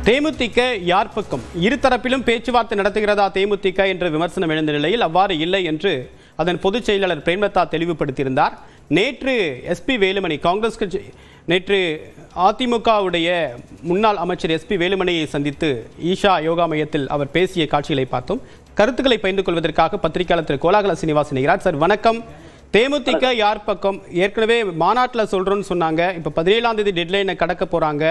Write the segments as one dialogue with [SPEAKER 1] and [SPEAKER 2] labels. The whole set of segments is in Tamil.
[SPEAKER 1] தேமுதிக யார் பக்கம்? இருதரப்பிலும் பேச்சுவார்த்தை நடத்துகிறதா தேமுதிக என்ற விமர்சனம் எழுந்த நிலையில் அவ்வாறு இல்லை என்று அதன் பொதுச் செயலாளர் பிரேமலதா தெளிவுபடுத்தியிருந்தார். நேற்று எஸ்பி வேலுமணி காங்கிரஸ் கட்சி நேற்று அதிமுகவுடைய முன்னாள் அமைச்சர் எஸ்பி வேலுமணியை சந்தித்து ஈஷா யோகா மையத்தில் அவர் பேசிய காட்சிகளை பார்த்தோம். கருத்துக்களை பகிர்ந்து கொள்வதற்காக பத்திரிகையாளர் திரு கோலாகல சீனிவாசன் இருக்கிறார். சார் வணக்கம். தேமுதிக யார் பக்கம்? ஏற்கனவே மாநாட்டில் சொல்றோம்னு சொன்னாங்க. இப்போ 17ஆம் தேதி டெட்லைனை கடக்க போறாங்க.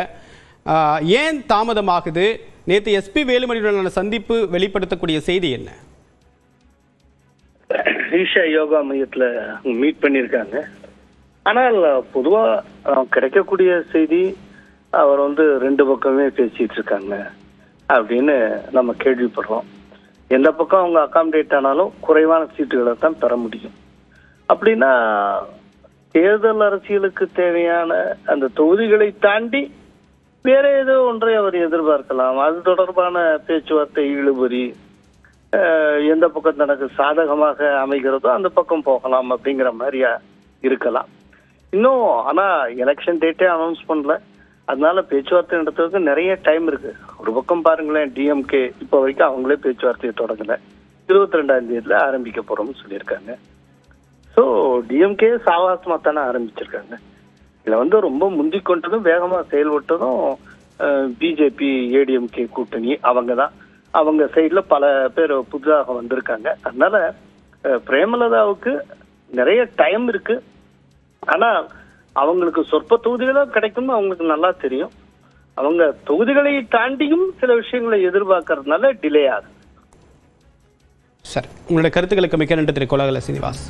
[SPEAKER 1] ஏன் தாமதமாகுது? நேற்று எஸ்பி வேலுமணியுடனான சந்திப்பு வெளிப்படுத்தக்கூடிய செய்தி என்ன?
[SPEAKER 2] ஈஷா யோகா மையத்துல மீட் பண்ணியிருக்காங்க. ஆனால் பொதுவா கிடைக்கக்கூடிய செய்தி அவர் ரெண்டு பக்கமே பேசிட்டு இருக்காங்க அப்படின்னு நம்ம கேள்விப்படுறோம். எந்த பக்கம் அவங்க அகாமடேட் ஆனாலும் குறைவான சீட்டுகளை தான் பெற முடியும். அப்படின்னா தேர்தல் அரசியலுக்கு தேவையான அந்த தொகுதிகளை தாண்டி வேற ஏதோ ஒன்றை அவர் எதிர்பார்க்கலாம். அது தொடர்பான பேச்சுவார்த்தை இழுபறி எந்த பக்கம் தனக்கு சாதகமாக அமைகிறதோ அந்த பக்கம் போகலாம் அப்படிங்கிற மாதிரியா இருக்கலாம். இன்னும் ஆனா எலெக்ஷன் டேட்டே அனௌன்ஸ் பண்ணல. அதனால பேச்சுவார்த்தை நடத்துறதுக்கு நிறைய டைம் இருக்கு. ஒரு பக்கம் பாருங்களேன், டிஎம்கே இப்போ வரைக்கும் அவங்களே பேச்சுவார்த்தையை தொடங்கல. 22ஆம் தேதியில ஆரம்பிக்க போறோம்னு சொல்லியிருக்காங்க. ஸோ டிஎம்கே சாவாசமா தானே ஆரம்பிச்சிருக்காங்க. இதுல ரொம்ப முந்தி கொண்டதும் வேகமா செயல்பட்டதும் பிஜேபி ஏடிஎம்கே கூட்டணி அவங்க தான். அவங்க சைட்ல பல பேர் புதிதாக வந்திருக்காங்க. அதனால பிரேமலதாவுக்கு நிறைய டைம் இருக்கு. ஆனா அவங்களுக்கு சொற்ப தொகுதிகளும் கிடைக்கும்னு அவங்களுக்கு நல்லா தெரியும். அவங்க தொகுதிகளை தாண்டியும் சில விஷயங்களை எதிர்பார்க்கறதுனால டிலே ஆகுது.
[SPEAKER 1] சார், உங்களுடைய கருத்துக்களுக்கு மிக்க நன்றி திரு கோலாகல சீனிவாஸ்.